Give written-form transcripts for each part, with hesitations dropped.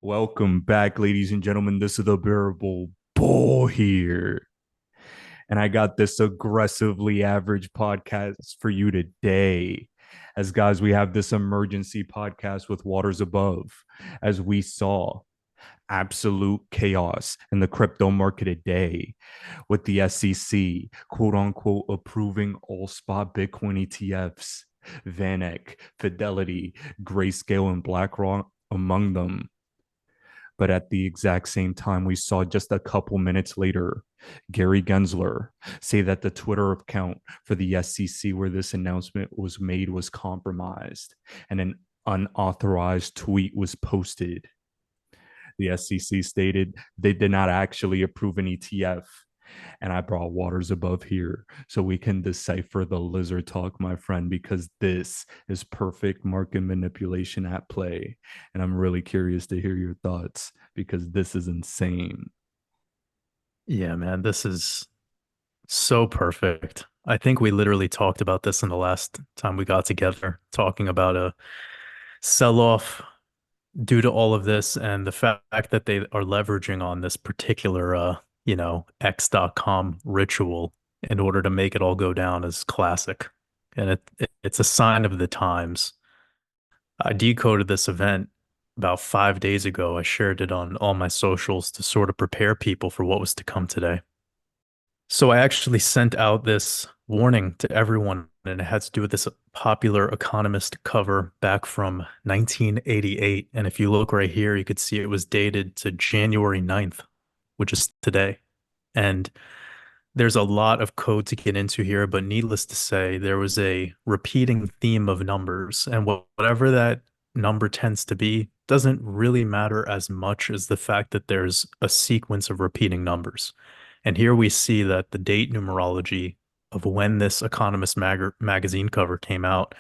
Welcome back, ladies and gentlemen. This is the Bearable Bull here. And I got this aggressively average podcast for you today. As guys, we have this emergency podcast with Waters Above. As we saw absolute chaos in the crypto market today, with the SEC, quote unquote, approving all spot Bitcoin ETFs, VanEck, Fidelity, Grayscale, and BlackRock among them. But at the exact same time, we saw just a couple minutes later Gary Gensler say that the Twitter account for the SEC where this announcement was made was compromised, and an unauthorized tweet was posted. The SEC stated they did not actually approve an ETF. And I brought Waters Above here so we can decipher the lizard talk, my friend, because this is perfect market manipulation at play. And I'm really curious to hear your thoughts because this is insane. Yeah, man, this is so perfect. I think we literally talked about this in the last time we got together, talking about a sell-off due to all of this and the fact that they are leveraging on this particular X.com ritual in order to make it all go down is classic. And it's a sign of the times. I decoded this event about 5 days ago. I shared it on all my socials to sort of prepare people for what was to come today. So I actually sent out this warning to everyone, and it had to do with this popular Economist cover back from 1988. And if you look right here, you could see it was dated to January 9th, which is today. And there's a lot of code to get into here, but needless to say, there was a repeating theme of numbers. And whatever that number tends to be doesn't really matter as much as the fact that there's a sequence of repeating numbers. And here we see that the date numerology of when this Economist magazine cover came out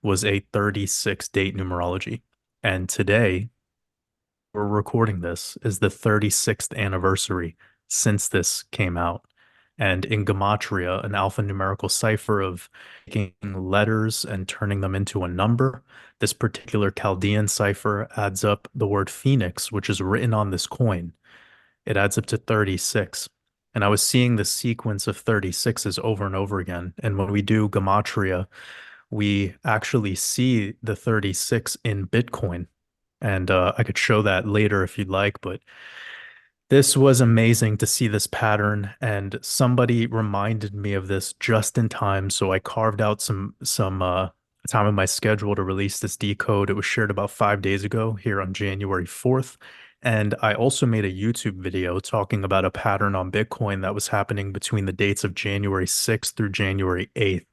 was a 36 date numerology. And today, we're recording this, is the 36th anniversary since this came out. And in Gematria, an alphanumerical cipher of taking letters and turning them into a number, this particular Chaldean cipher adds up the word phoenix, which is written on this coin. It adds up to 36. And I was seeing the sequence of 36s over and over again. And when we do Gematria, we actually see the 36 in Bitcoin. And I could show that later if you'd like, but this was amazing to see this pattern, and somebody reminded me of this just in time. So I carved out some time in my schedule to release this decode. It was shared about 5 days ago here on January 4th. And I also made a YouTube video talking about a pattern on Bitcoin that was happening between the dates of January 6th through January 8th.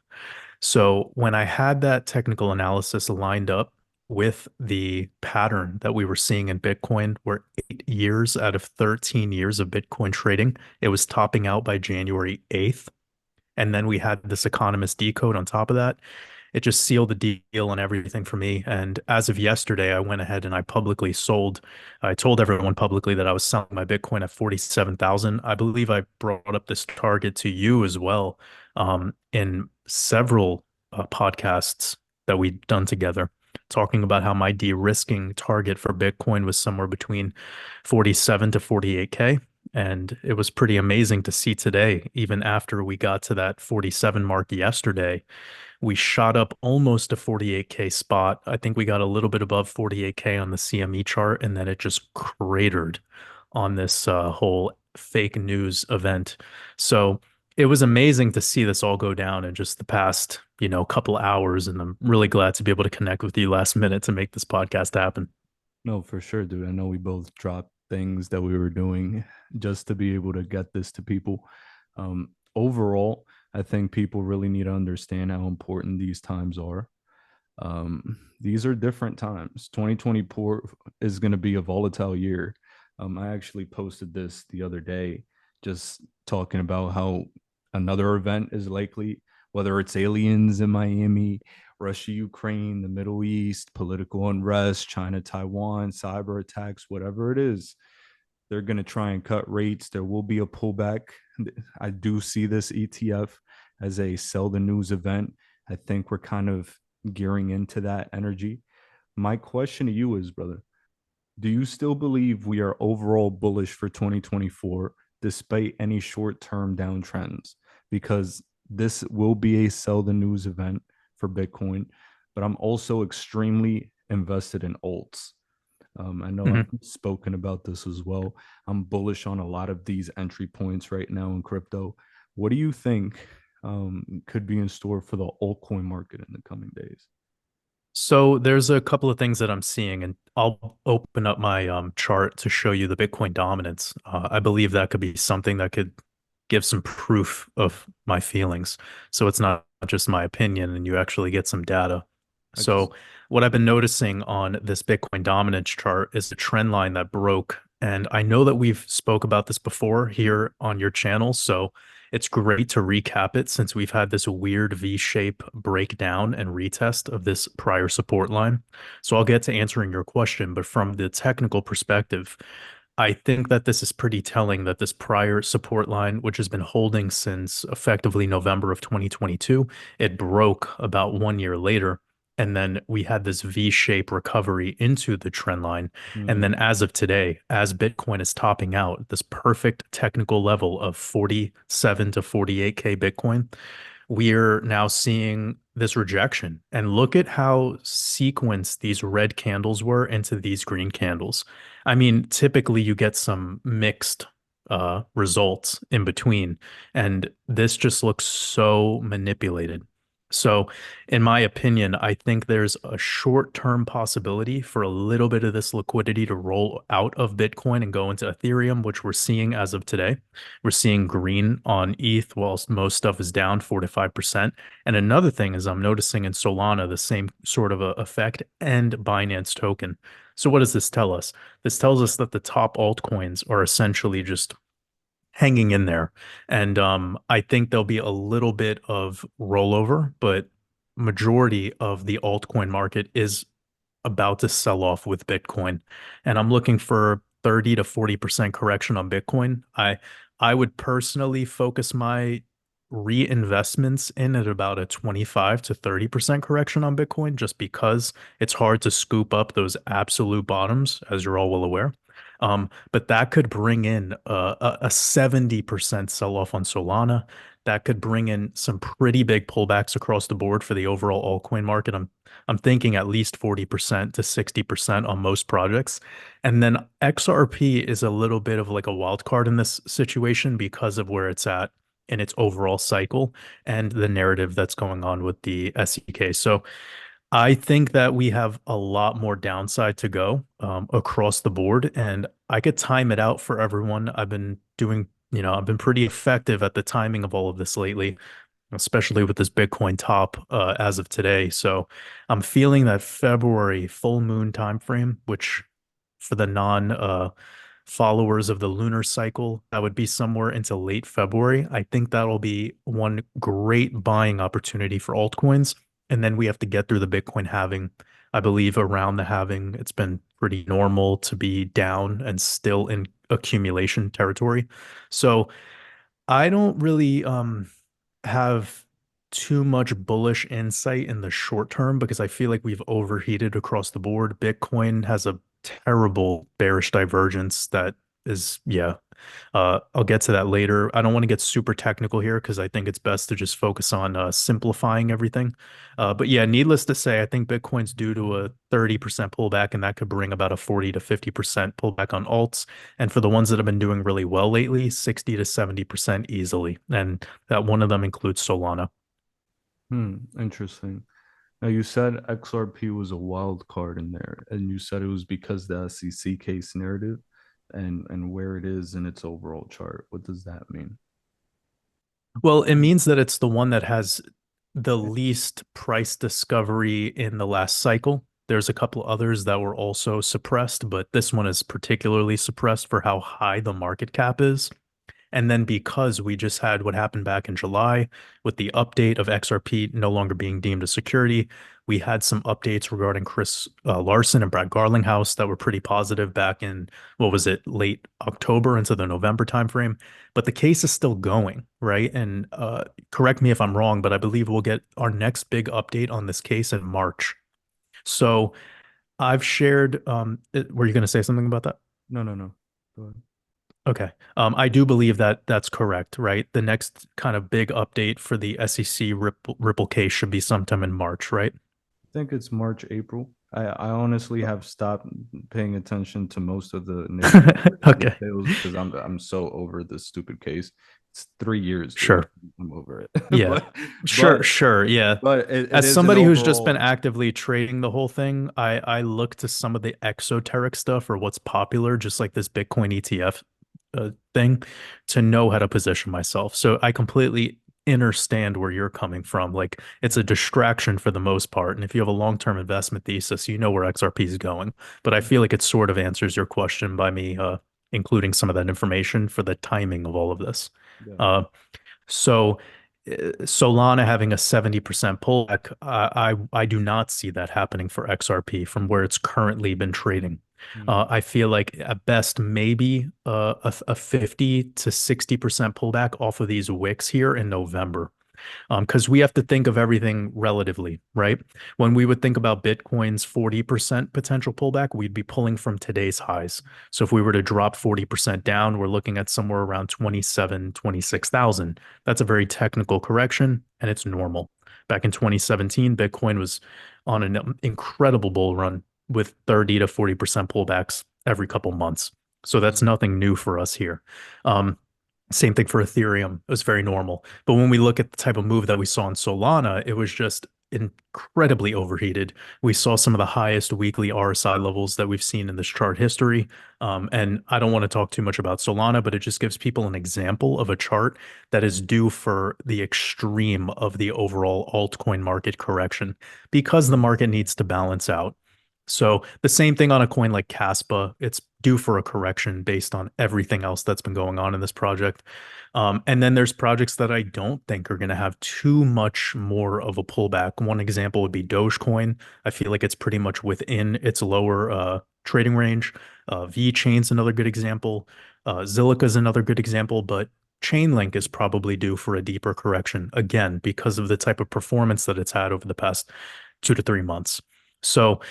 So when I had that technical analysis lined up with the pattern that we were seeing in Bitcoin, where 8 years out of 13 years of Bitcoin trading, it was topping out by January 8th. And then we had this Economist decode on top of that. It just sealed the deal and everything for me. And as of yesterday, I went ahead and I publicly sold. I told everyone publicly that I was selling my Bitcoin at 47,000. I believe I brought up this target to you as well, in several podcasts that we've done together, talking about how my de-risking target for Bitcoin was somewhere between 47 to 48K. And it was pretty amazing to see today, even after we got to that 47 mark yesterday, we shot up almost a 48K spot. I think we got a little bit above 48K on the CME chart, and then it just cratered on this whole fake news event. So it was amazing to see this all go down in just the past, couple hours. And I'm really glad to be able to connect with you last minute to make this podcast happen. No, for sure, dude. I know we both dropped things that we were doing just to be able to get this to people. Overall, I think people really need to understand how important these times are. These are different times. 2024 is going to be a volatile year. I actually posted this the other day, just talking about how another event is likely, whether it's aliens in Miami, Russia, Ukraine, the Middle East, political unrest, China, Taiwan, cyber attacks, whatever it is, they're going to try and cut rates. There will be a pullback. I do see this ETF as a sell the news event. I think we're kind of gearing into that energy. My question to you is, brother, Do you still believe we are overall bullish for 2024 despite any short-term downtrends? Because this will be a sell the news event for Bitcoin, but I'm also extremely invested in alts. I know I've Mhm. spoken about this as well. I'm bullish on a lot of these entry points right now in crypto. What do you think could be in store for the altcoin market in the coming days? So there's a couple of things that I'm seeing, and I'll open up my chart to show you the Bitcoin dominance. I believe that could be something that could give some proof of my feelings. So it's not just my opinion, and you actually get some data. I just So what I've been noticing on this Bitcoin dominance chart is the trend line that broke. And I know that we've spoke about this before here on your channel. So it's great to recap it since we've had this weird V-shape breakdown and retest of this prior support line. So I'll get to answering your question, but from the technical perspective, I think that this is pretty telling that this prior support line, which has been holding since effectively November of 2022, it broke about 1 year later. And then we had this V-shape recovery into the trend line. And then hmm, as of today, as Bitcoin is topping out, this perfect technical level of 47 to 48K Bitcoin, we're now seeing this rejection. And look at how sequenced these red candles were into these green candles. I mean, typically you get some mixed results in between, and this just looks so manipulated. So, in my opinion, I think there's a short-term possibility for a little bit of this liquidity to roll out of Bitcoin and go into Ethereum, which we're seeing as of today. We're seeing green on ETH whilst most stuff is down 4 to 5%. And another thing is I'm noticing in Solana the same sort of a effect and Binance token. So what does this tell us? This tells us that the top altcoins are essentially just hanging in there. And I think there'll be a little bit of rollover, but majority of the altcoin market is about to sell off with Bitcoin. And I'm looking for 30 to 40% correction on Bitcoin. I would personally focus my reinvestments in at about a 25 to 30% correction on Bitcoin just because it's hard to scoop up those absolute bottoms, as you're all well aware. But that could bring in a 70% sell-off on Solana. That could bring in some pretty big pullbacks across the board for the overall altcoin market. I'm thinking at least 40% to 60% on most projects. And then XRP is a little bit of like a wild card in this situation because of where it's at in its overall cycle and the narrative that's going on with the SEK. So I think that we have a lot more downside to go across the board, and I could time it out for everyone. I've been doing, I've been pretty effective at the timing of all of this lately, especially with this Bitcoin top as of today. So I'm feeling that February full moon timeframe, which for the non followers of the lunar cycle, that would be somewhere into late February. I think that'll be one great buying opportunity for altcoins. And then we have to get through the Bitcoin halving. I believe around the halving, it's been pretty normal to be down and still in accumulation territory. So I don't really have too much bullish insight in the short term because I feel like we've overheated across the board. Bitcoin has a terrible bearish divergence that is, yeah. I'll get to that later. I don't want to get super technical here because I think it's best to just focus on simplifying everything. But yeah, needless to say, I think Bitcoin's due to a 30% pullback, and that could bring about a 40 to 50% pullback on alts. And for the ones that have been doing really well lately, 60 to 70% easily. And that one of them includes Solana. interesting. Now you said XRP was a wild card in there, and you said it was because the SEC case narrative and where it is in its overall chart. What does that mean? Well, it means that it's the one that has the least price discovery in the last cycle. There's a couple others that were also suppressed, but this one is particularly suppressed for how high the market cap is. And then because we just had what happened back in July with the update of XRP no longer being deemed a security, we had some updates regarding Chris Larson and Brad Garlinghouse that were pretty positive back in, what was it, late October into the November timeframe. But the case is still going, right? And correct me if I'm wrong, but I believe we'll get our next big update on this case in March. So I've shared, were you going to say something about that? No, no, no. Go ahead. Okay. I do believe that that's correct, right? The next kind of big update for the SEC Ripple case should be sometime in March, right? I think it's March, April. I honestly have stopped paying attention to most of the nitty gritty Okay. details because I'm so over this stupid case. It's 3 years, dude. Sure. I'm over it. Yeah. but Sure, but sure. Yeah. but it As is an somebody who's just been overall. actively trading the whole thing, I look to some of the exoteric stuff or what's popular, just like this Bitcoin ETF thing, to know how to position myself. So I completely understand where you're coming from. Like it's a distraction for the most part. And if you have a long-term investment thesis, you know where XRP is going. But I feel like it sort of answers your question by me including some of that information for the timing of all of this. Yeah. Uh, so Solana having a 70% pullback, I do not see that happening for XRP from where it's currently been trading. Mhm. I feel like at best maybe a 50 to 60% pullback off of these wicks here in November. Because we have to think of everything relatively, right? When we would think about Bitcoin's 40% potential pullback, we'd be pulling from today's highs. So if we were to drop 40% down, we're looking at somewhere around 27, 26,000. That's a very technical correction, and it's normal. Back in 2017, Bitcoin was on an incredible bull run with 30 to 40% pullbacks every couple months. So that's nothing new for us here. Um, Same thing for Ethereum. It was very normal. But when we look at the type of move that we saw in Solana, it was just incredibly overheated. We saw some of the highest weekly RSI levels that we've seen in this chart history. And I don't want to talk too much about Solana, but it just gives people an example of a chart that is due for the extreme of the overall altcoin market correction because the market needs to balance out. So the same thing on a coin like Caspa, it's due for a correction based on everything else that's been going on in this project. And then there's projects that I don't think are going to have too much more of a pullback. One example would be Dogecoin. I feel like it's pretty much within its lower trading range. VeChain's another good example. Zilliqa is another good example, but Chainlink is probably due for a deeper correction again because of the type of performance that it's had over the past 2 to 3 months. So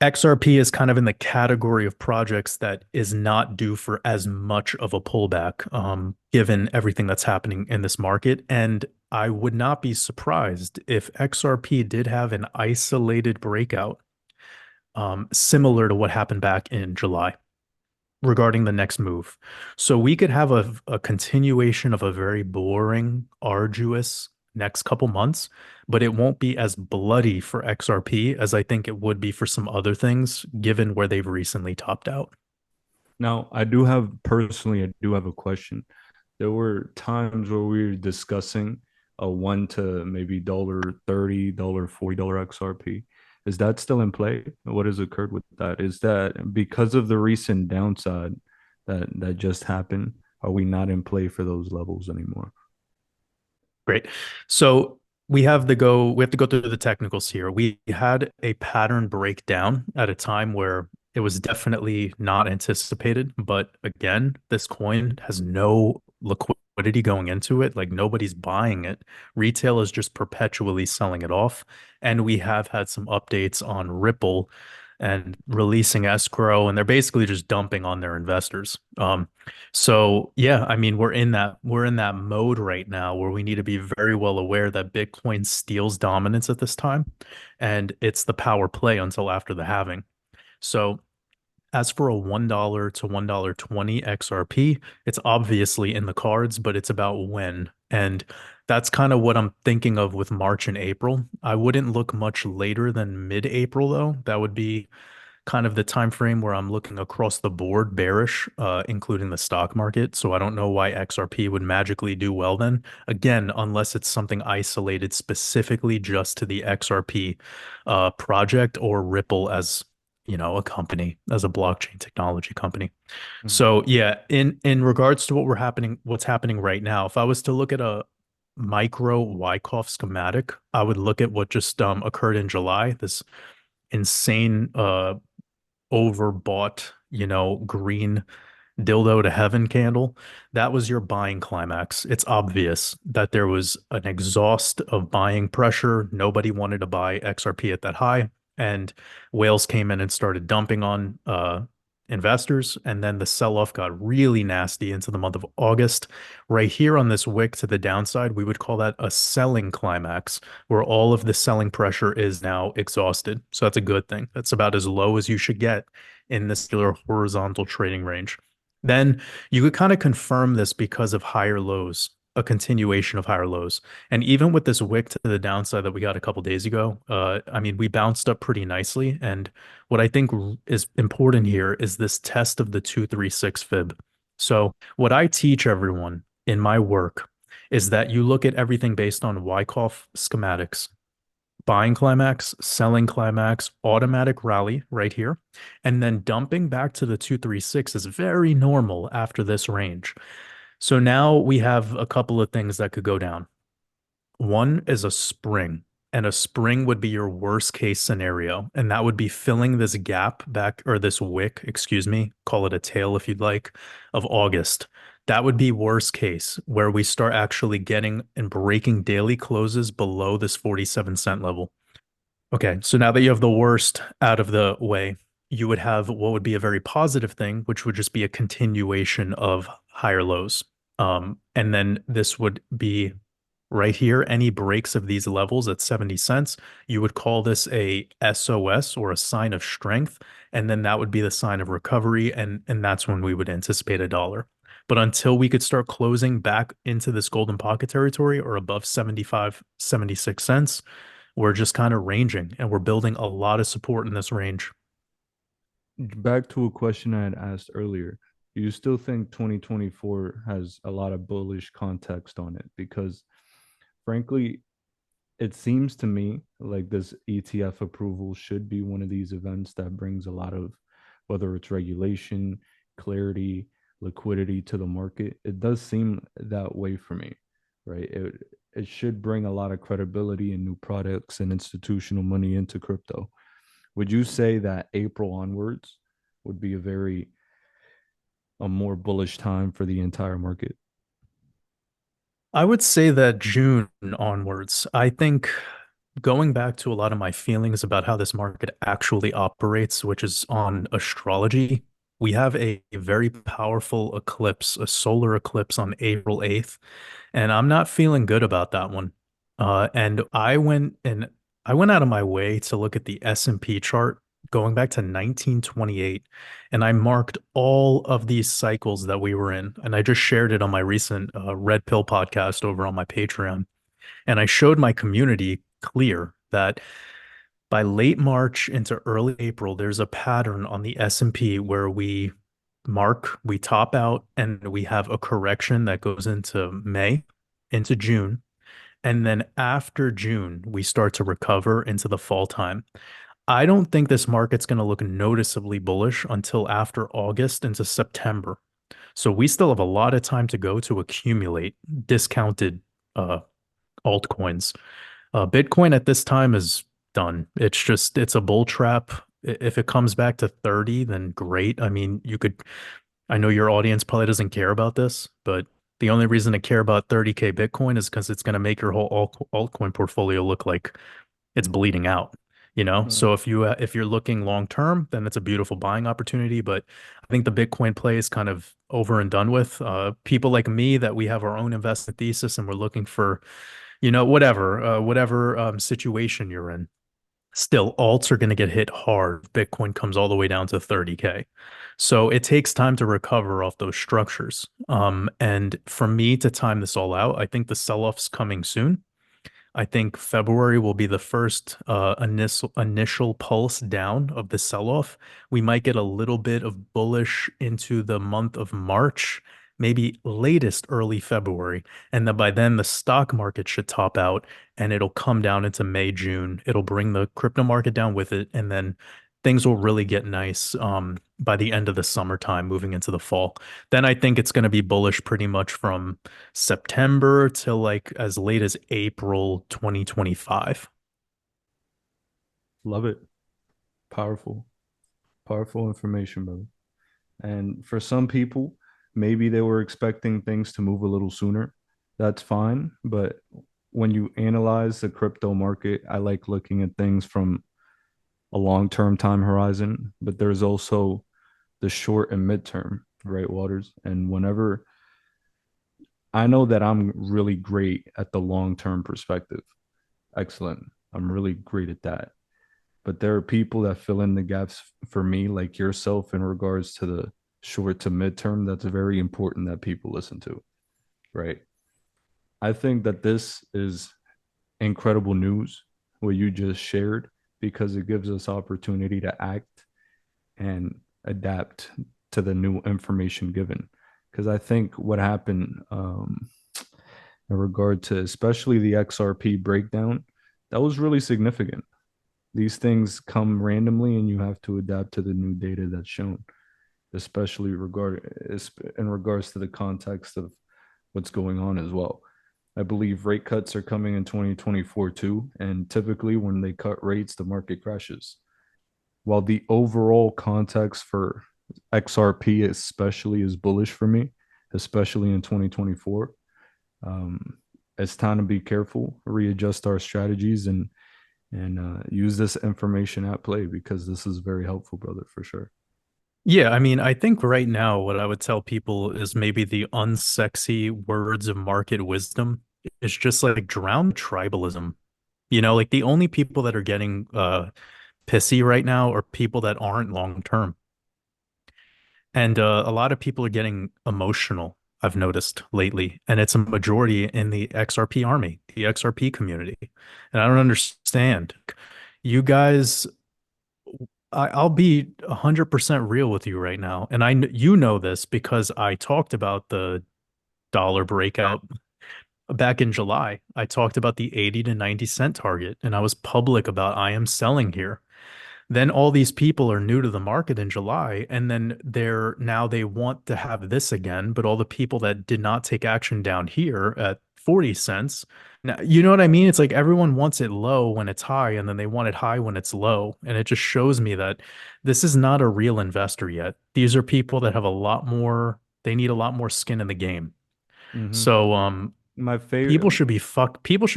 XRP is kind of in the category of projects that is not due for as much of a pullback, given everything that's happening in this market. And I would not be surprised if XRP did have an isolated breakout, similar to what happened back in July regarding the next move. So we could have a continuation of a very boring, arduous next couple months, but it won't be as bloody for XRP as I think it would be for some other things, given where they've recently topped out. Now, I do have a question. There were times where we were discussing a one to maybe $30, $40 XRP. Is that still in play? What has occurred with that? Is that because of the recent downside that just happened? Are we not in play for those levels anymore? Great. So we have to go through the technicals here. We had a pattern breakdown at a time where it was definitely not anticipated, but again, this coin has no liquidity going into it. Like nobody's buying it. Retail is just perpetually selling it off. And we have had some updates on Ripple and releasing escrow, and they're basically just dumping on their investors. So yeah, I mean, we're in that mode right now where we need to be very well aware that Bitcoin steals dominance at this time, and it's the power play until after the halving. So as for a $1 to $1.20 XRP, it's obviously in the cards, but it's about when. And that's kind of what I'm thinking of with March and April. I wouldn't look much later than mid-April though. That would be kind of the time frame where I'm looking across the board bearish, including the stock market. So I don't know why XRP would magically do well then. Again, unless it's something isolated specifically just to the XRP project or Ripple as a company, as a blockchain technology company. Mhm. So yeah, in regards to what's happening right now, if I was to look at a micro Wyckoff schematic, I would look at what just occurred in July. This insane overbought, green dildo to heaven candle. That was your buying climax. It's obvious that there was an exhaust of buying pressure. Nobody wanted to buy XRP at that high. and whales came in and started dumping on investors. And then the sell-off got really nasty into the month of August. Right here on this wick to the downside, we would call that a selling climax, where all of the selling pressure is now exhausted. So that's a good thing. That's about as low as you should get in this particular horizontal trading range. Then you could kind of confirm this because of higher lows, a continuation of higher lows. And even with this wick to the downside that we got a couple days ago, I mean, we bounced up pretty nicely. And what I think is important here is this test of the 236 fib. So, what I teach everyone in my work is that you look at everything based on Wyckoff schematics, buying climax, selling climax, automatic rally right here, and then dumping back to the 236 is very normal after this range. So now we have a couple of things that could go down. One is a spring, and a spring would be your worst case scenario, and that would be filling this gap back, or this wick, excuse me, call it a tail if you'd like, of August. That would be worst case, where we start actually getting and breaking daily closes below this 47-cent level. Okay, so now that you have the worst out of the way, you would have what would be a very positive thing, which would just be a continuation of higher lows. And then this would be right here, any breaks of these levels at 70 cents, you would call this a SOS or a sign of strength. And then that would be the sign of recovery. And that's when we would anticipate a dollar. But until we could start closing back into this golden pocket territory or above 75, 76 cents, we're just kind of ranging and we're building a lot of support in this range. Back to a question I had asked earlier. Do you still think 2024 has a lot of bullish context on it? Because frankly, it seems to me like this ETF approval should be one of these events that brings a lot of, whether it's regulation, clarity, liquidity to the market. It does seem that way for me, right? It should bring a lot of credibility and new products and institutional money into crypto. Would you say that April onwards would be a more bullish time for the entire market? I would say that June onwards, I think going back to a lot of my feelings about how this market actually operates, which is on astrology, we have a very powerful eclipse, a solar eclipse on April 8th, and I'm not feeling good about that one. And I went out of my way to look at the S&P chart going back to 1928, and I marked all of these cycles that we were in, and I just shared it on my recent Red Pill podcast over on my Patreon. And I showed my community clear that by late March into early April, there's a pattern on the S&P where we top out, and we have a correction that goes into May, into June. And then after June, we start to recover into the fall time. I don't think this market's going to look noticeably bullish until after August into September. So we still have a lot of time to go to accumulate discounted uh, altcoins. Bitcoin at this time is done. It's a bull trap. If it comes back to 30, then great. I mean, I know your audience probably doesn't care about this, but the only reason to care about 30K Bitcoin is because it's going to make your whole altcoin portfolio look like it's bleeding out, you know? Mm. So if you're looking long term, then it's a beautiful buying opportunity. But I think the Bitcoin play is kind of over and done with. People like me that we have our own investment thesis and we're looking for, whatever situation you're in. Still, alts are going to get hit hard. Bitcoin comes all the way down to 30K. So it takes time to recover off those structures. And for me to time this all out, I think the sell-off's coming soon. I think February will be the first initial pulse down of the sell-off. We might get a little bit of bullish into the month of March, maybe latest early February. And then by then the stock market should top out and it'll come down into May, June. It'll bring the crypto market down with it. And then things will really get nice by the end of the summertime, moving into the fall. Then I think it's going to be bullish pretty much from September till like as late as April 2025. Love it. Powerful. Powerful information, brother. And for some people, maybe they were expecting things to move a little sooner. That's fine. But when you analyze the crypto market, I like looking at things from a long-term time horizon, but there's also the short and midterm, right, Waters? And whenever I know that I'm really great at the long-term perspective, excellent. I'm really great at that. But there are people that fill in the gaps for me, like yourself, in regards to the short to midterm. That's very important that people listen to, right? I think that this is incredible news, what you just shared, because it gives us opportunity to act and adapt to the new information given. Because I think what happened in regard to especially the XRP breakdown, that was really significant. These things come randomly, and you have to adapt to the new data that's shown, especially in regards to the context of what's going on as well. I believe rate cuts are coming in 2024 too, and typically when they cut rates, the market crashes. While the overall context for XRP especially is bullish for me, especially in 2024, um, it's time to be careful, readjust our strategies, and use this information at play because this is very helpful, brother, for sure. Yeah, I mean, I think right now what I would tell people is maybe the unsexy words of market wisdom is just like drown tribalism. You know, like the only people that are getting pissy right now are people that aren't long term. And a lot of people are getting emotional, I've noticed lately, and it's a majority in the XRP army, the XRP community. And I don't understand. You guys, I'll be 100% real with you right now. And you know this because I talked about the dollar breakout back in July. I talked about the 80 to 90 cent target, and I was public about I am selling here. Then all these people are new to the market in July, and then they want to have this again, but all the people that did not take action down here at 40 cents. Now, you know what I mean? It's like everyone wants it low when it's high, and then they want it high when it's low. And it just shows me that this is not a real investor yet. These are people that have they need a lot more skin in the game. Mm-hmm. So, My favorite, people should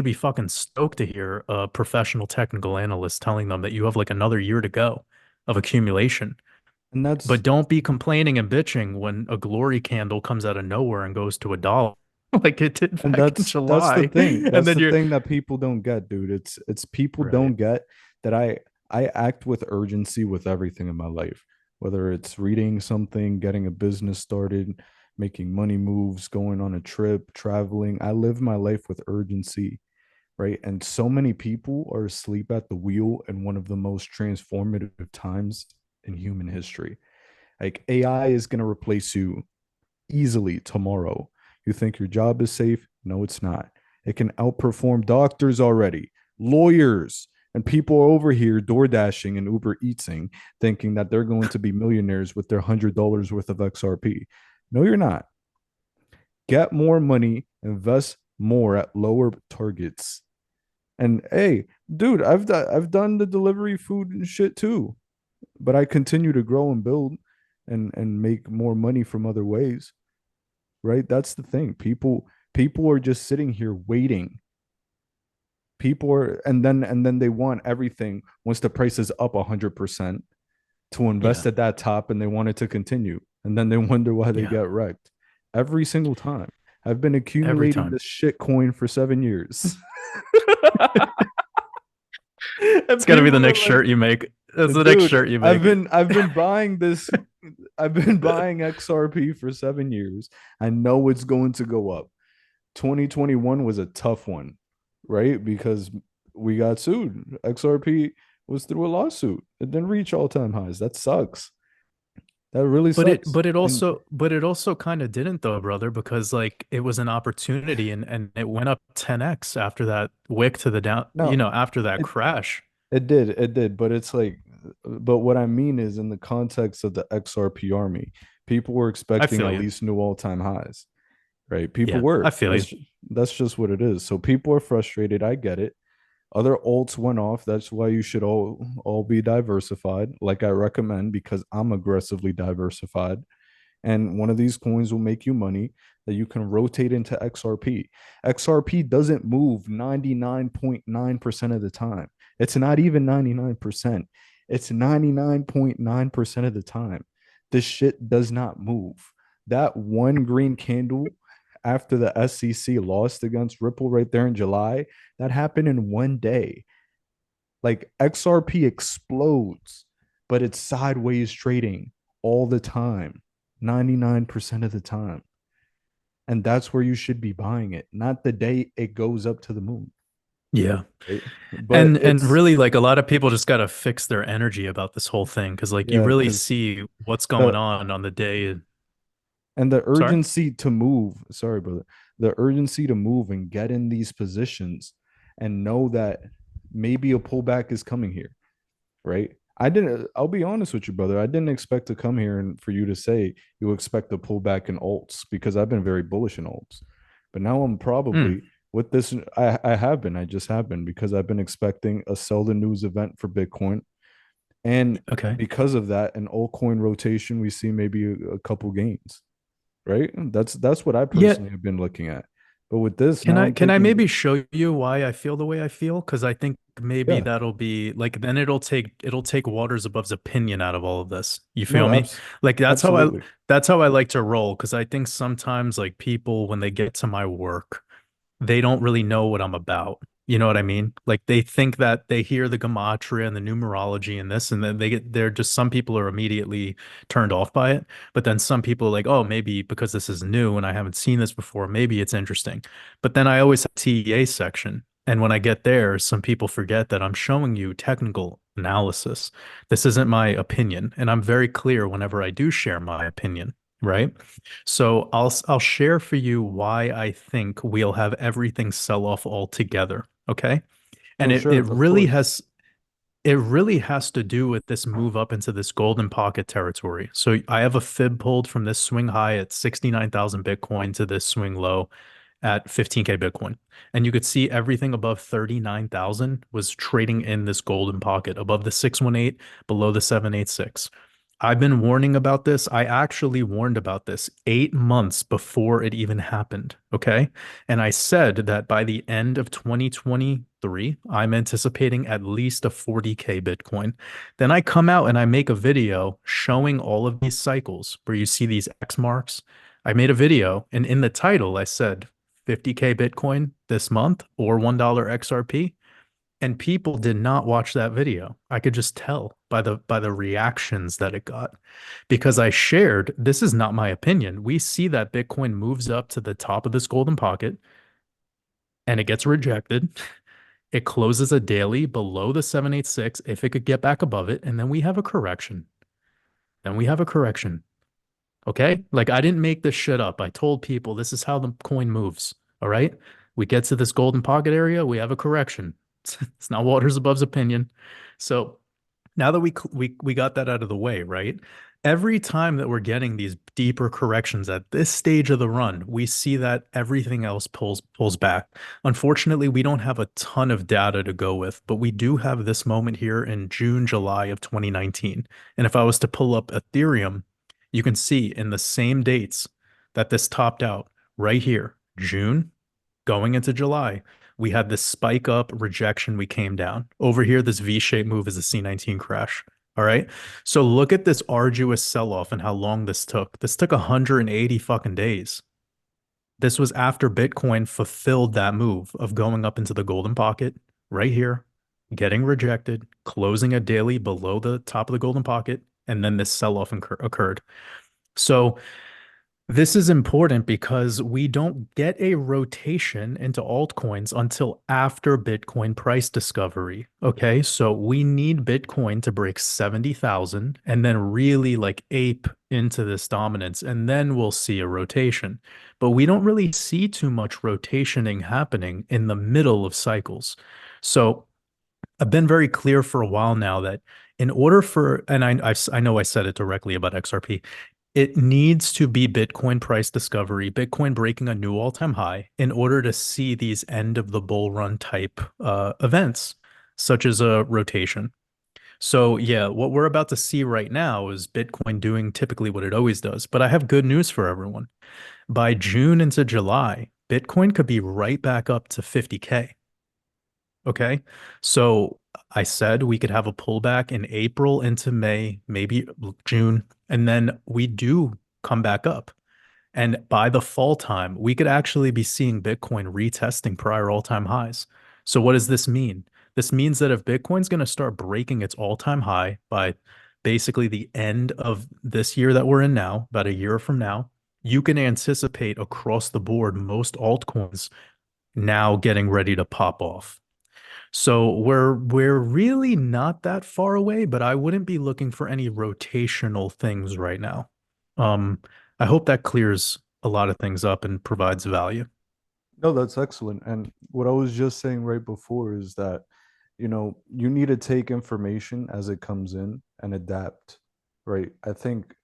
be fucking stoked to hear a professional technical analyst telling them that you have like another year to go of accumulation. and But don't be complaining and bitching when a glory candle comes out of nowhere and goes to a dollar like it did back in that's the July. thing. And That's then the you're thing that people don't get, dude. It's people right. don't get that I act with urgency with everything in my life, whether it's reading something, getting a business started, making money moves, going on a trip, traveling. I live my life with urgency, right? And so many people are asleep at the wheel in one of the most transformative times in human history. Like AI is going to replace you easily tomorrow. You think your job is safe? No, it's not. It can outperform doctors already, lawyers, and people over here door dashing and Uber Eatsing, thinking that they're going to be millionaires with their $100 worth of XRP. No, you're not. Get more money, invest more at lower targets. And hey, dude, I've done the delivery food and shit too, but I continue to grow and build and make more money from other ways, right? That's the thing. People are just sitting here waiting. People are and then they want everything once the price is up 100% to invest Yeah. at that top, and they want it to continue. And then they wonder why they Yeah. get wrecked every single time. I've been Every accumulating time. this shit coin for 7 years. It's And got to be the people are next like, shirt you make. That's the next dude, shirt you I've make. been I've been buying this. I've been buying XRP for 7 years. I know it's going to go up. 2021 was a tough one, right? Because we got sued. XRP was through a lawsuit. It didn't reach all-time highs. That sucks. That really sucks. And But it also kind of didn't though, brother, because like it was an opportunity and it went up 10x after that wick to the down, no, after that it crash. it did, but it's like, but what I mean is in the context of the XRP army, people were I expecting feel at you. least new all-time highs, right? People Yeah, I were. feel you. That's just what it is. So people are frustrated. I get it. Other alts went off. That's why you should all be diversified, like I recommend, because I'm aggressively diversified. And one of these coins will make you money that you can rotate into XRP. XRP doesn't move 99.9% of the time. It's not even 99%. It's 99.9% of the time. This shit does not move. That one green candle after the SEC lost against Ripple right there in July, that happened in one day. Like XRP explodes, but it's sideways trading all the time, 99% of the time. And that's where you should be buying it, not the day it goes up to the moon. Yeah. Right? But And it's, really like a lot of people just got to fix their energy about this whole thing because like you yeah, really because see what's going the on the day. and the Sorry? urgency to move, sorry, brother, the urgency to move and get in these positions and know that maybe a pullback is coming here, right? I'll be honest with you, brother. I didn't expect to come here and for you to say you expect a pullback in alts because I've been very bullish in alts. But now I'm Hmm. probably with this, I have been, I just have been because I've been expecting a sell the news event for Bitcoin. And Okay. because of that, an altcoin rotation, we see maybe a couple gains, right? That's what I Yeah. personally have been looking at. But with this, Can now I I'm can I thinking, maybe show you why I feel the way I feel? Because I think maybe yeah, that'll be like then it'll take Waters Above's opinion out of all of this. You feel no, me? Like absolutely. that's how I like to roll because I think sometimes like people when they get to my work they don't really know what I'm about. You know what I mean? Like they think that they hear the gematria and the numerology and this, and then they're just some people are immediately turned off by it. But then some people are like, oh, maybe because this is new and I haven't seen this before, maybe it's interesting. But then I always have TEA section. And when I get there, some people forget that I'm showing you technical analysis. This isn't my opinion. And I'm very clear whenever I do share my opinion, right? So I'll share for you why I think we'll have everything sell off altogether. Okay. And No, it sure, it of really course. has to do with this move up into this golden pocket territory. So I have a fib pulled from this swing high at 69,000 Bitcoin to this swing low at 15K Bitcoin. And you could see everything above 39,000 was trading in this golden pocket above the 618, below the 786. I've been warning about this. I actually warned about this 8 months before it even happened. Okay. And I said that by the end of 2023, I'm anticipating at least a 40K Bitcoin. Then I come out and I make a video showing all of these cycles where you see these X marks. I made a video and in the title, I said 50K Bitcoin this month or $1 XRP. And people did not watch that video. I could just tell by the reactions that it got because I shared this is not my opinion. We see that Bitcoin moves up to the top of this golden pocket and it gets rejected. It closes a daily below the 786 if it could get back above it and then we have a correction. Then we have a correction. Okay? Like I didn't make this shit up. I told people this is how the coin moves. All right? We get to this golden pocket area, we have a correction. It's not Waters Above's opinion. So now that we got that out of the way, right? Every time that we're getting these deeper corrections at this stage of the run, we see that everything else pulls back. Unfortunately, we don't have a ton of data to go with, but we do have this moment here in June, July of 2019. And if I was to pull up Ethereum, you can see in the same dates that this topped out right here, June going into July, we had this spike up rejection. We came down. Over here, this V-shaped move is a C19 crash. All right. So look at this arduous sell-off and how long this took. This took 180 fucking days. This was after Bitcoin fulfilled that move of going up into the golden pocket right here, getting rejected, closing a daily below the top of the golden pocket, and then this sell-off occurred. So this is important because we don't get a rotation into altcoins until after Bitcoin price discovery. Okay. So we need Bitcoin to break 70,000 and then really like ape into this dominance. And then we'll see a rotation. But we don't really see too much rotationing happening in the middle of cycles. So I've been very clear for a while now that in order for, and I know I said it directly about XRP, it needs to be Bitcoin price discovery, Bitcoin breaking a new all-time high in order to see these end of the bull run type events, such as a rotation. So yeah, what we're about to see right now is Bitcoin doing typically what it always does. But I have good news for everyone. By June into July, Bitcoin could be right back up to 50K. Okay. So I said we could have a pullback in April into May, maybe June, and then we do come back up. And by the fall time, we could actually be seeing Bitcoin retesting prior all-time highs. So what does this mean? This means that if Bitcoin's going to start breaking its all-time high by basically the end of this year that we're in now, about a year from now, you can anticipate across the board most altcoins now getting ready to pop off. So we're really not that far away, but I wouldn't be looking for any rotational things right now. Um, I hope that clears a lot of things up and provides value. No, that's excellent. And what I was just saying right before is that, you need to take information as it comes in and adapt, right? I think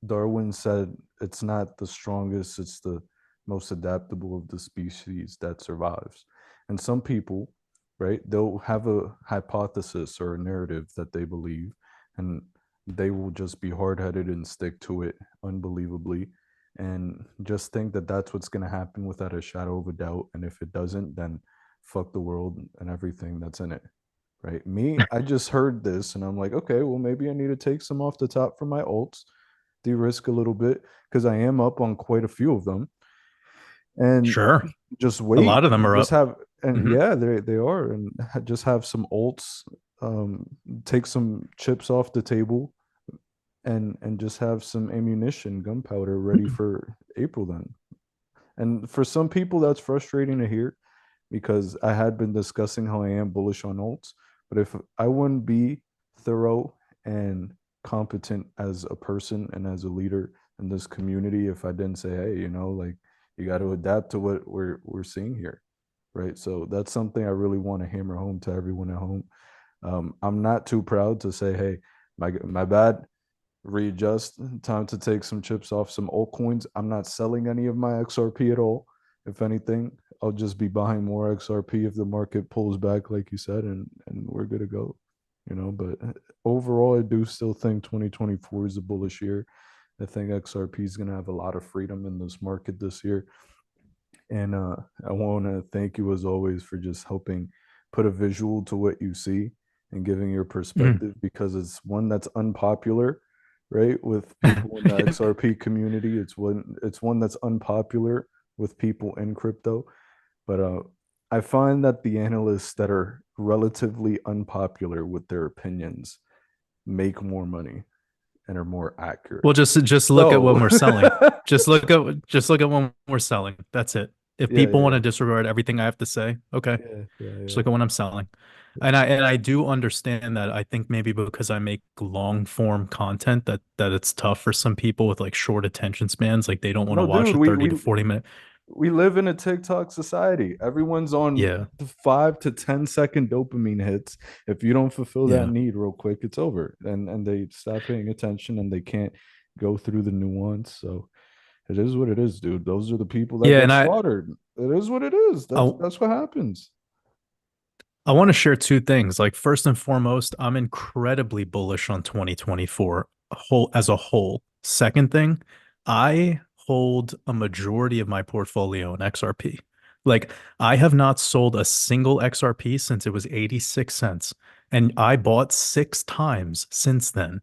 Darwin said it's not the strongest, it's the most adaptable of the species that survives. And some people, right, they'll have a hypothesis or a narrative that they believe, and they will just be hard headed and stick to it unbelievably and just think that that's what's going to happen without a shadow of a doubt. And if it doesn't, then fuck the world and everything that's in it. Right. Me, I just heard this and I'm like, okay, well, maybe I need to take some off the top for my alts, de-risk a little bit because I am up on quite a few of them, and Sure. just A wait lot of them and are just up. have and Hmm. yeah, they are, and just have some alts, um, take some chips off the table, and just have some ammunition, gunpowder ready for April then. And for some people, that's frustrating to hear because I had been discussing how I am bullish on alts. But if I wouldn't be thorough and competent as a person and as a leader in this community if I didn't say, hey, like you got to adapt to what we're seeing here, right? So that's something I really want to hammer home to everyone at home. I'm not too proud to say, hey, my bad, readjust. Time to take some chips off some altcoins. I'm not selling any of my XRP at all. If anything, I'll just be buying more XRP if the market pulls back, like you said, and we're good to go. But overall, I do still think 2024 is a bullish year. I think XRP is going to have a lot of freedom in this market this year. And I want to thank you as always for just helping put a visual to what you see and giving your Mm. perspective because it's one that's unpopular, right? With people in the XRP community, it's one that's unpopular with people in crypto. But I find that the analysts that are relatively unpopular with their opinions make more money and are more accurate. Well, just look at So when we're selling. Just look at when we're selling. That's it. If yeah, people yeah, want to disregard everything I have to say, okay, yeah, yeah, just yeah. look at when I'm selling. And I do understand that. I think maybe because I make long form content that it's tough for some people with like short attention spans. Like they don't want to No, watch dude, a we 30 we to 40 minute. we live in a TikTok society. Everyone's on Yeah. 5 to 10 second dopamine hits. If you don't fulfill that Yeah. need real quick, it's over. And they stop paying attention and they can't go through the nuance. So it is what it is, dude. Those are the people that Yeah. get And slaughtered. It is what it is. That's I that's what happens. I want to share two things. Like first and foremost, I'm incredibly bullish on 2024 as a whole. Second thing, I hold a majority of my portfolio in XRP. Like I have not sold a single XRP since it was 86 cents, and I bought six times since then.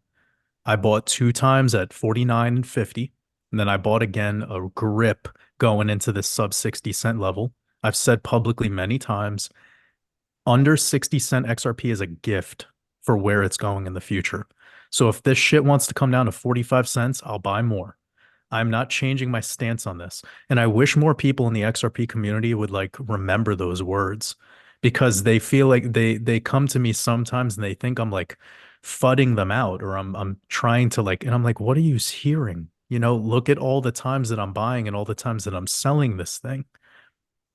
I bought two times at 49 and 50, and then I bought again a grip going into the sub 60 cent level. I've said publicly many times under 60 cent XRP is a gift for where it's going in the future. So if this shit wants to come down to 45 cents, I'll buy more. I'm not changing my stance on this. And I wish more people in the XRP community would like remember those words because they feel like they come to me sometimes and they think I'm like fudding them out or I'm trying to like and I'm like, what are you hearing? Look at all the times that I'm buying and all the times that I'm selling this thing.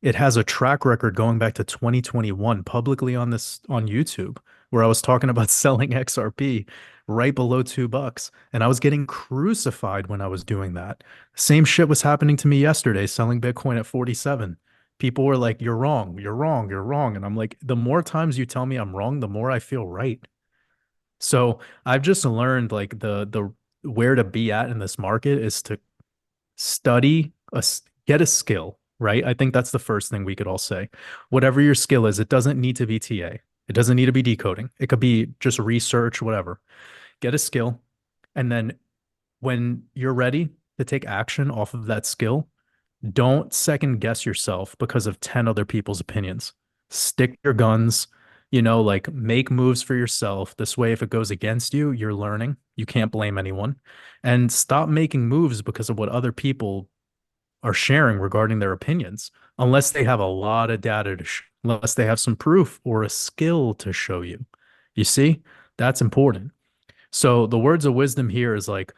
It has a track record going back to 2021 publicly on YouTube where I was talking about selling XRP right below $2 and I was getting crucified when I was doing that. Same shit was happening to me yesterday selling Bitcoin at 47. People were like, "You're wrong. You're wrong. You're wrong." And I'm like, "The more times you tell me I'm wrong, the more I feel right." So, I've just learned like the where to be at in this market is to study get a skill, right? I think that's the first thing we could all say. Whatever your skill is, it doesn't need to be TA. It doesn't need to be decoding. It could be just research, whatever. Get a skill. And then when you're ready to take action off of that skill, don't second guess yourself because of 10 other people's opinions. Stick to your guns, like make moves for yourself. This way, if it goes against you, you're learning. You can't blame anyone. And stop making moves because of what other people are sharing regarding their opinions, unless they have a lot of data unless they have some proof or a skill to show you. You see, that's important. So the words of wisdom here is like,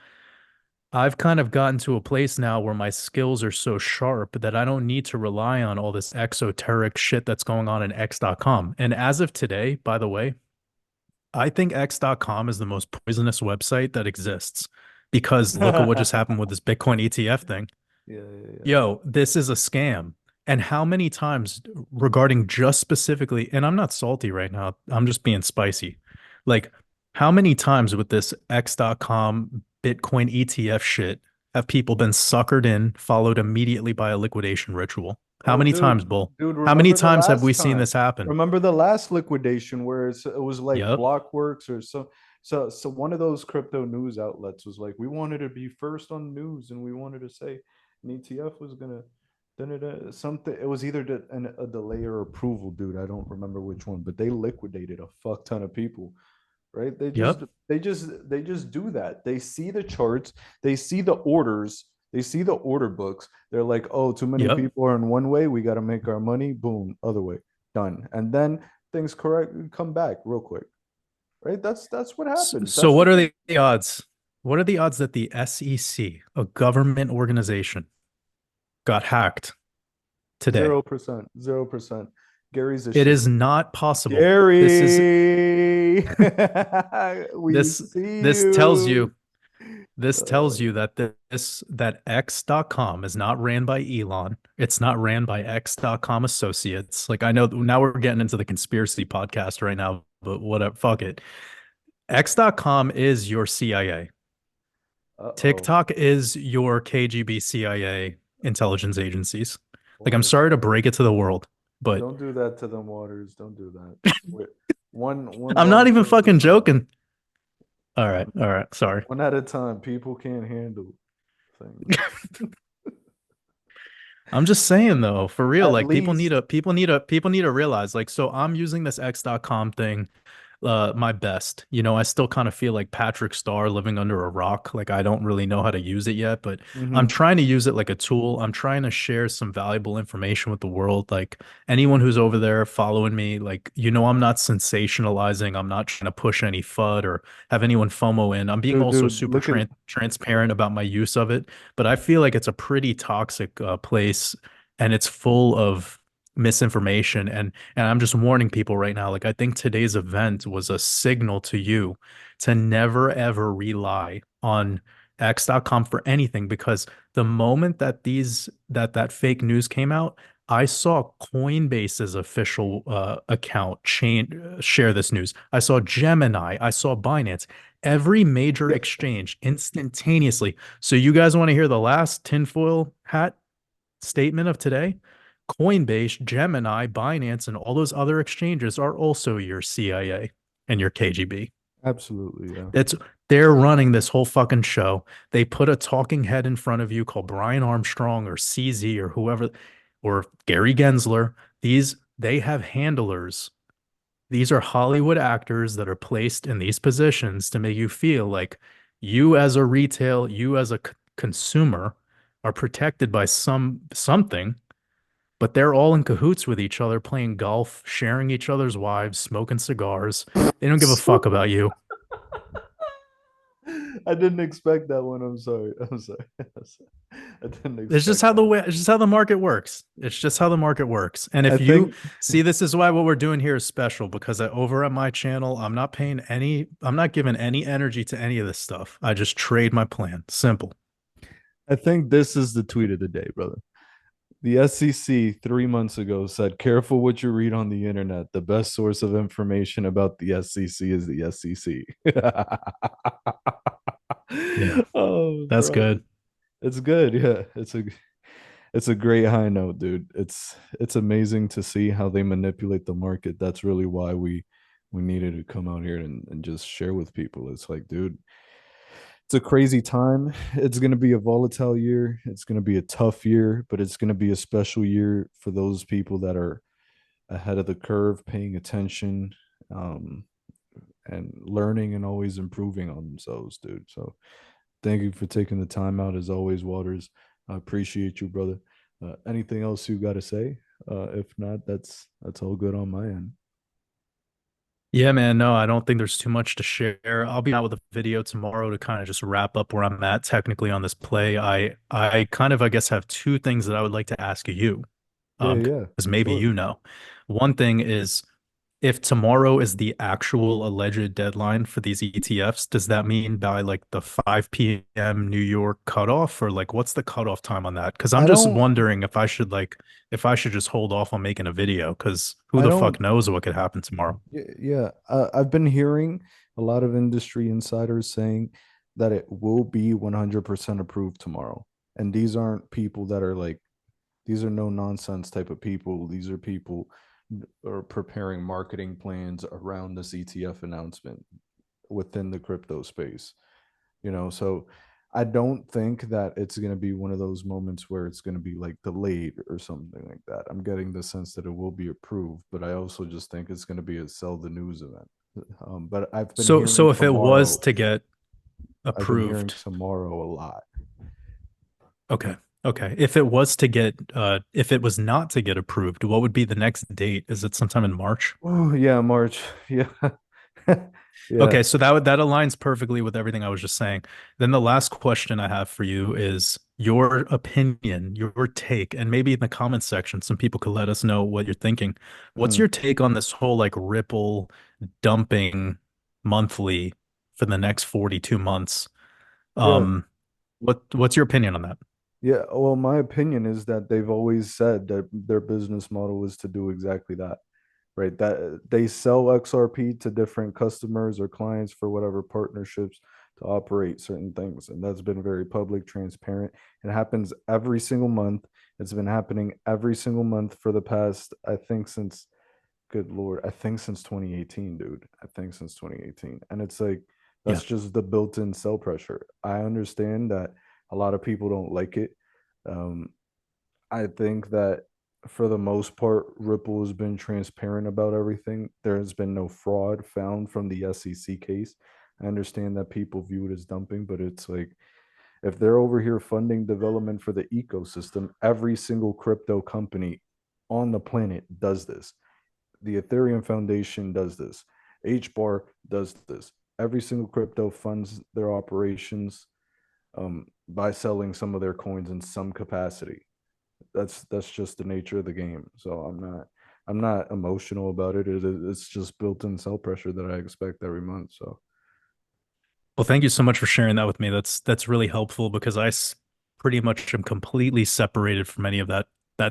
I've kind of gotten to a place now where my skills are so sharp that I don't need to rely on all this exoteric shit that's going on in X.com. And as of today, by the way, I think X.com is the most poisonous website that exists because look at what just happened with this Bitcoin ETF thing. Yeah, yeah, yeah. Yo, this is a scam. And how many times regarding just specifically, and I'm not salty right now, I'm just being spicy. Like, how many times with this X.com Bitcoin ETF shit have people been suckered in, followed immediately by a liquidation ritual? How Oh, many dude, times, Bull? dude, How many remember the times have we last seen time? this happen? Remember the last liquidation where it was like Yep. Blockworks or so one of those crypto news outlets was like, we wanted to be first on news and we wanted to say an ETF was gonna something. It was either a delay or approval, dude. I don't remember which one, but they liquidated a fuck ton of people, right? Yep. They just do that. They see the charts, they see the orders, they see the order books. They're like, oh, too many Yep. people are in one way. We got to make our money. Boom, other way, done. And then things correct come back real quick, right? That's what happens. So That's what what are they the odds? What are the odds that the SEC, a government organization, got hacked today? 0%, 0%. Gary's a It shit. is not possible. Gary, we This see this tells you. you this tells you that that X.com is not ran by Elon. It's not ran by X.com associates. Like I know now we're getting into the conspiracy podcast right now, but whatever, fuck it. X.com is your CIA. Uh-oh. TikTok is your KGB CIA intelligence agencies. Like I'm Waters. sorry to break it to the world, but Don't do that to them, Waters. Don't do that. Wait, one I'm not even volunteer at a fucking time. joking. One, All right, sorry. one at a time. People can't handle things. I'm just saying though, for real, At like least, people need to realize like so I'm using this X.com thing my best. I still kind of feel like Patrick Starr living under a rock. Like I don't really know how to use it yet, but I'm mhm. trying to use it like a tool. I'm trying to share some valuable information with the world. Like anyone who's over there following me, like I'm not sensationalizing. I'm not trying to push any FUD or have anyone FOMO in. I'm being also Dude, super look at transparent about my use of it, but I feel like it's a pretty toxic place and it's full of misinformation and I'm just warning people right now. Like, I think today's event was a signal to you to never ever rely on X.com for anything because the moment that that fake news came out, I saw Coinbase's official account share this news. I saw Gemini. I saw Binance. Every major yeah, exchange instantaneously. So you guys want to hear the last tinfoil hat statement of today? Coinbase, Gemini, Binance, and all those other exchanges are also your CIA and your KGB. absolutely, yeah. It's they're running this whole fucking show. They put a talking head in front of you called Brian Armstrong or CZ or whoever or Gary Gensler. They have handlers. These are Hollywood actors that are placed in these positions to make you feel like you as a consumer are protected by something, but they're all in cahoots with each other, playing golf, sharing each other's wives, smoking cigars. They don't give a fuck about you. I didn't expect that one. I'm sorry. I'm sorry. I didn't expect that. It's just how the market works. It's just how the market works. And I if you think see, this is why what we're doing here is special because over at my channel, I'm not giving any energy to any of this stuff. I just trade my plan. Simple. I think this is the tweet of the day, brother. The SEC 3 months ago said, careful what you read on the internet. The best source of information about the SEC is the SEC. Yeah, Oh, that's bro. good. It's good. Yeah. It's a great high note, dude. It's amazing to see how they manipulate the market. That's really why we we needed to come out here and just share with people. It's like, dude, it's a crazy time. It's going to be a volatile year. It's going to be a tough year, but it's going to be a special year for those people that are ahead of the curve, paying attention, um, and learning and always improving on themselves, dude. So thank you for taking the time out as always, Waters. I appreciate you, brother. Anything else you got to say? If not, that's all good on my end. Yeah, man, no, I don't think there's too much to share. I'll be out with a video tomorrow to kind of just wrap up where I'm at technically on this play. I kind of I guess have two things that I would like to ask you. Yeah, yeah, Because maybe sure. you know. One thing is if tomorrow is the actual alleged deadline for these ETFs, does that mean by like the 5 p.m. New York cutoff, or like what's the cutoff time on that? Because I'm I just don't, wondering if I should just hold off on making a video, because who I the don't fuck knows what could happen tomorrow. Yeah, I've been hearing a lot of industry insiders saying that it will be 100% approved tomorrow. And these aren't people that are like, these are no nonsense type of people. These are people are preparing marketing plans around this ETF announcement within the crypto space. So I don't think that it's going to be one of those moments where it's going to be like delayed or something like that. I'm getting the sense that it will be approved, but I also just think it's going to be a sell the news event. But So if it was to get I've been hearing approved, tomorrow a lot. okay, okay. If it was not to get approved, what would be the next date? Is it sometime in March? Oh yeah, March. Yeah. Yeah. Okay, so that aligns perfectly with everything I was just saying. Then the last question I have for you is your opinion, your take, and maybe in the comments section, some people could let us know what you're thinking. What's Mm. your take on this whole like Ripple dumping monthly for the next 42 months? Yeah. Um, what's your opinion on that? Yeah. Well, my opinion is that they've always said that their business model is to do exactly that. Right, that they sell XRP to different customers or clients for whatever partnerships to operate certain things, and that's been very public, transparent. It happens every single month. It's been happening every single month for the past, I think, since, good lord, I think since 2018, dude. I think since 2018. And it's like Yeah. that's just the built-in sell pressure. I understand that a lot of people don't like it. um I think that for the most part, Ripple has been transparent about everything. There has been no fraud found from the SEC case. I understand that people view it as dumping, but it's like if they're over here funding development for the ecosystem, every single crypto company on the planet does this. The Ethereum Foundation does this. HBAR does this. Every single crypto funds their operations by selling some of their coins in some capacity. That's just the nature of the game. So I'm not emotional about it. It's just built-in sell pressure that I expect every month. So Well, thank you so much for sharing that with me. That's really helpful because pretty much am completely separated from any of that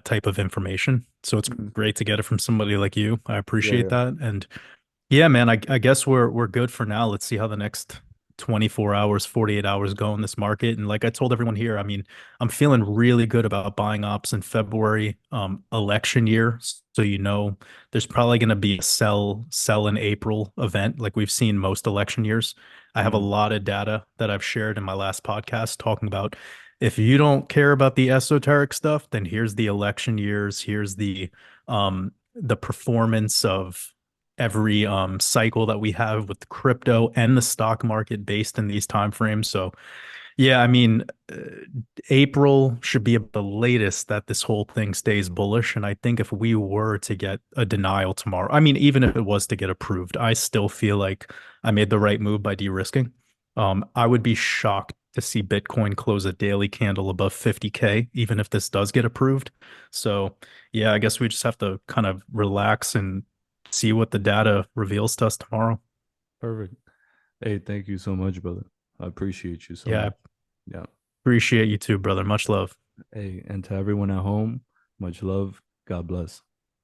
type of information. So it's mm, great to get it from somebody like you. I yeah, appreciate yeah. that. And yeah, man, I guess we're good for now. Let's see how the next 24 hours, 48 hours go in this market. And like I told everyone here, I mean, I'm feeling really good about buying ops in February, election year. So there's probably going to be a sell in April event like we've seen most election years. I have a Mm, lot of data that I've shared in my last podcast talking about if you don't care about the esoteric stuff, then here's the election years, here's the performance of every cycle that we have with crypto and the stock market based in these time frames. So yeah, I mean, April should be the latest that this whole thing stays bullish. And I think if we were to get a denial tomorrow, I mean, even if it was to get approved, I still feel like I made the right move by de-risking. I would be shocked to see Bitcoin close a daily candle above 50K, even if this does get approved. So yeah, I guess we just have to kind of relax and see what the data reveals to us tomorrow. perfect. Hey, thank you so much, brother. I appreciate you so Yeah, I much. Yeah. appreciate you too, brother. Much love. Hey, and to everyone at home, much love. God bless.